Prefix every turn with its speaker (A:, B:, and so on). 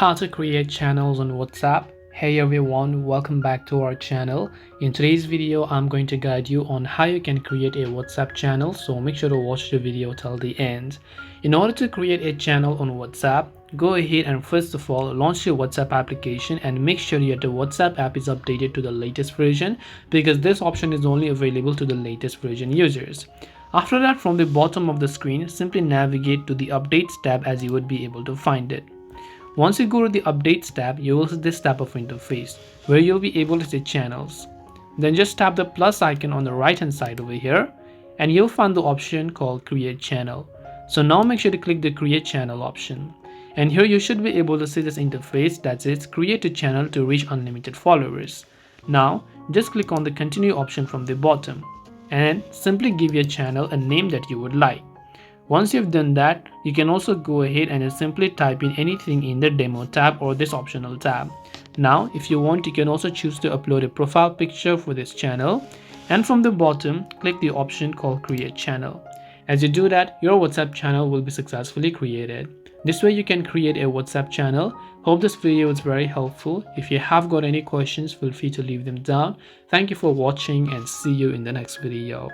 A: How to create channels on WhatsApp. Hey everyone, welcome back to our channel. In today's video, I'm going to guide you on how you can create a WhatsApp channel, so make sure to watch the video till the end. In order to create a channel on WhatsApp, go ahead and first of all launch your WhatsApp application and make sure that the WhatsApp app is updated to the latest version, because this option is only available to the latest version users. After that, from the bottom of the screen, simply navigate to the Updates tab as you would be able to find it. Once you go to the Updates tab, you will see this type of interface where you'll be able to see channels. Then just tap the plus icon on the right hand side over here and you'll find the option called Create Channel. So now make sure to click the Create Channel option. And here you should be able to see this interface that says Create a channel to reach unlimited followers. Now just click on the Continue option from the bottom and simply give your channel a name that you would like. Once you've done that, you can also go ahead and just simply type in anything in the demo tab or this optional tab. Now, if you want, you can also choose to upload a profile picture for this channel. And from the bottom, click the option called Create Channel. As you do that, your WhatsApp channel will be successfully created. This way you can create a WhatsApp channel. Hope this video was very helpful. If you have got any questions, feel free to leave them down. Thank you for watching and see you in the next video.